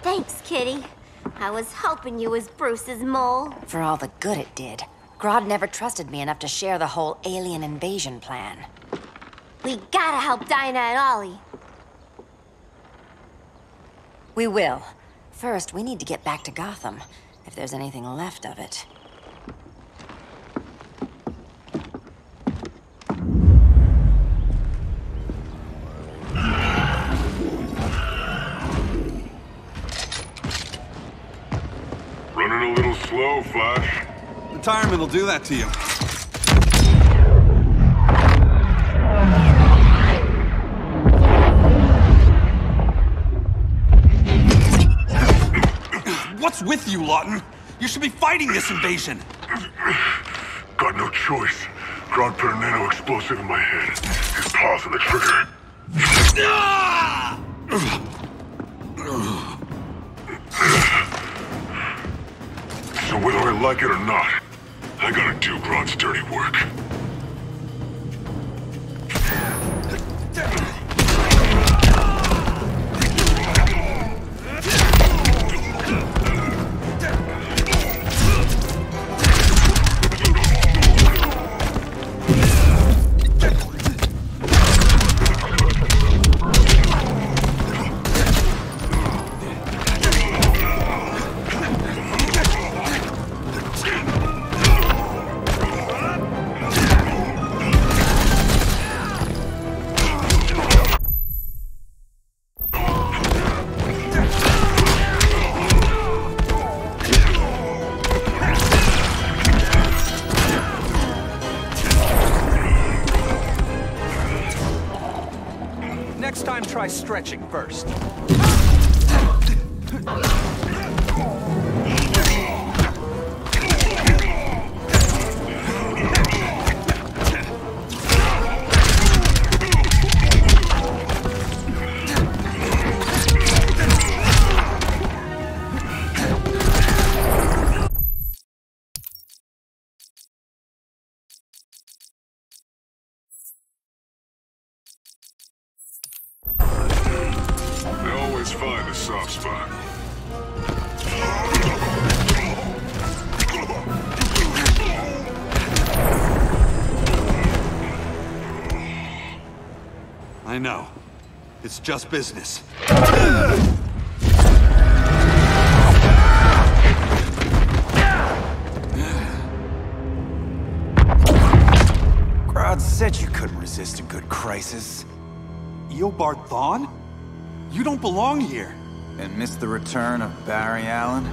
S12: Thanks, Kitty. I was hoping you was Bruce's mole.
S20: For all the good it did. Grodd never trusted me enough to share the whole alien invasion plan.
S12: We gotta help Dinah and Ollie.
S20: We will. First, we need to get back to Gotham, if there's anything left of it.
S6: Running a little slow, Flash.
S17: Retirement will do that to you. What's with you, Lawton? You should be fighting this invasion.
S6: Got no choice. Grodd put a nano-explosive in my head. His paws on the trigger. So whether I like it or not, I gotta do Grodd's dirty work.
S17: Next time, try stretching first.
S6: Let's find the soft spot.
S17: I know. It's just business.
S21: Crowd said you couldn't resist a good crisis.
S17: Eobard Thawne? You don't belong here.
S21: And miss the return of Barry Allen?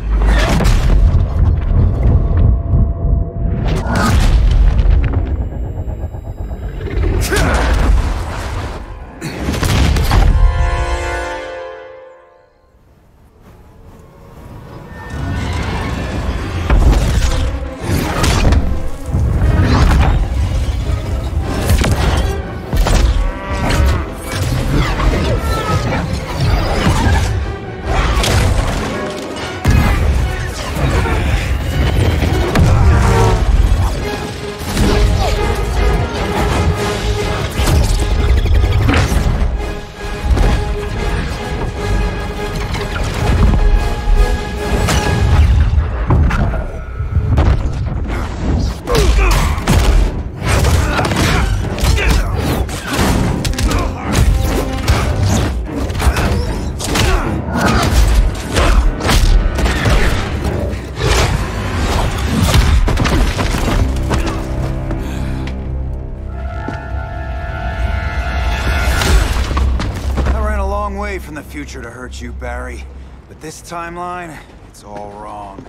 S21: From the future to hurt you, Barry. But this timeline, it's all wrong.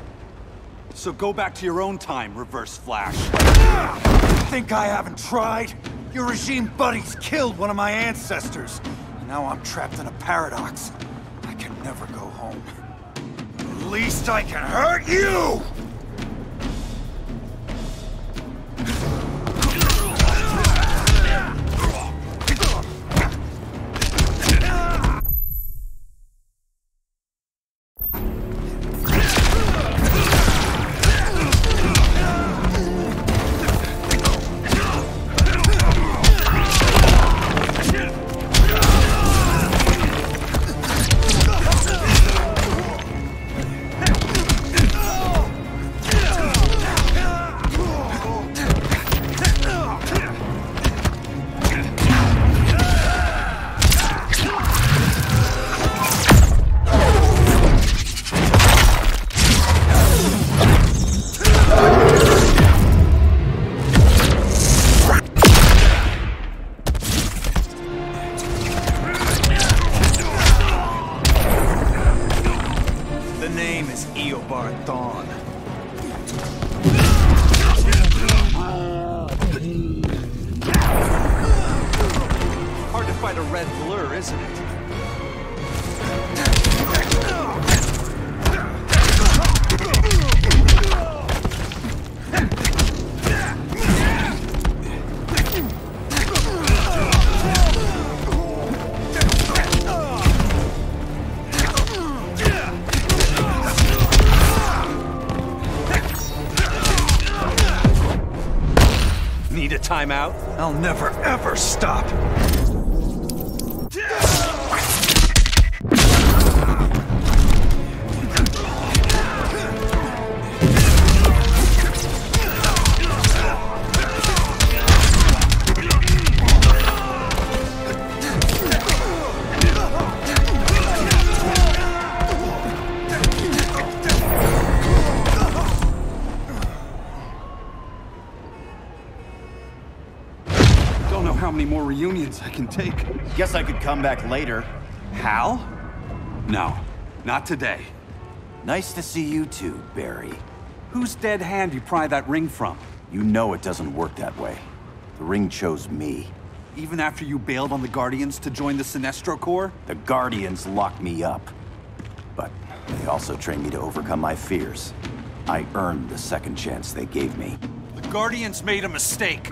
S17: So go back to your own time, Reverse Flash.
S21: Think I haven't tried? Your regime buddies killed one of my ancestors. Now I'm trapped in a paradox. I can never go home. At least I can hurt you!
S17: Timeout.
S21: I'll never, ever stop!
S17: How many more reunions I can take?
S21: Guess I could come back later.
S17: Hal? No, not today.
S21: Nice to see you too, Barry.
S17: Whose dead hand you pry that ring from?
S21: You know it doesn't work that way. The ring chose me.
S17: Even after you bailed on the Guardians to join the Sinestro Corps?
S21: The Guardians locked me up. But they also trained me to overcome my fears. I earned the second chance they gave me.
S17: The Guardians made a mistake.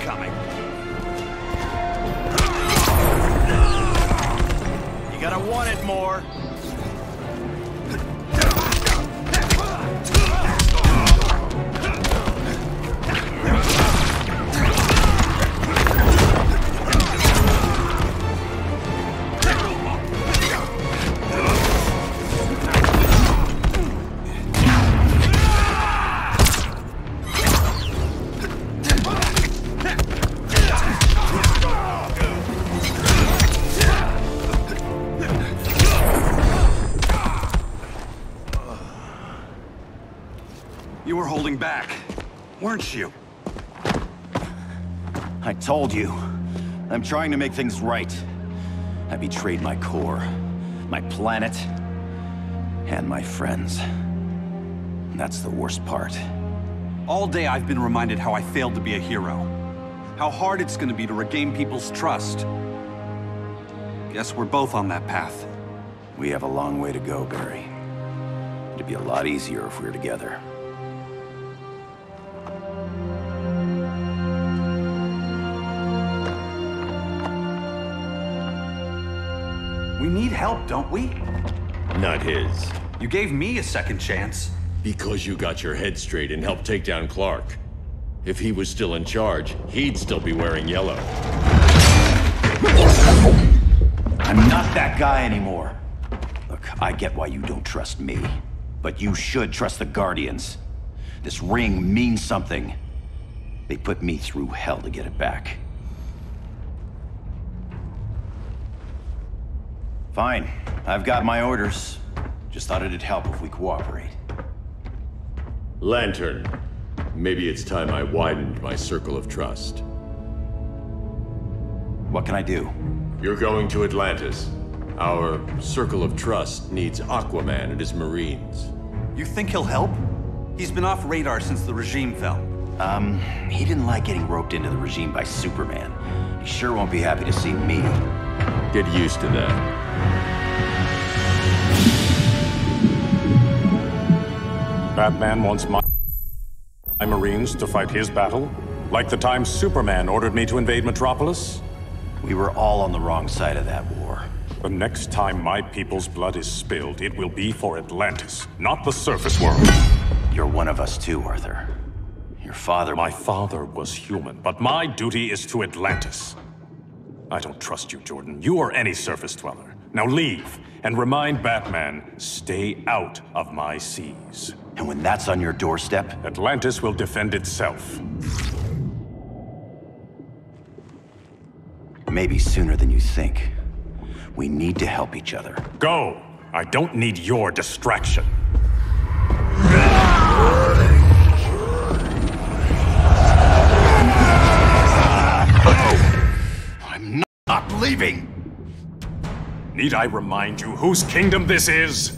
S21: coming. You gotta want it more.
S17: You were holding back, weren't you?
S8: I told you. I'm trying to make things right. I betrayed my core, my planet, and my friends. That's the worst part.
S17: All day I've been reminded how I failed to be a hero. How hard it's gonna be to regain people's trust. Guess we're both on that path.
S8: We have a long way to go, Barry. It'd be a lot easier if we were together.
S17: We need help, don't we?
S3: Not his.
S17: You gave me a second chance.
S3: Because you got your head straight and helped take down Clark. If he was still in charge, he'd still be wearing yellow.
S8: I'm not that guy anymore. Look, I get why you don't trust me, but you should trust the Guardians. This ring means something. They put me through hell to get it back. Fine, I've got my orders. Just thought it'd help if we cooperate.
S3: Lantern. Maybe it's time I widened my circle of trust.
S8: What can I do?
S3: You're going to Atlantis. Our circle of trust needs Aquaman and his Marines.
S17: You think he'll help? He's been off radar since the regime fell.
S8: He didn't like getting roped into the regime by Superman. He sure won't be happy to see me.
S3: Get used to that.
S22: Batman wants my Marines to fight his battle? Like the time Superman ordered me to invade Metropolis?
S8: We were all on the wrong side of that war.
S22: The next time my people's blood is spilled, it will be for Atlantis, not the surface world.
S8: You're one of us too, Arthur. Your father...
S22: My father was human, but my duty is to Atlantis. I don't trust you, Jordan. You or any surface dweller. Now leave, and remind Batman, stay out of my seas.
S8: And when that's on your doorstep?
S22: Atlantis will defend itself.
S8: Maybe sooner than you think. We need to help each other.
S22: Go! I don't need your distraction.
S8: I'm not leaving!
S22: Need I remind you whose kingdom this is?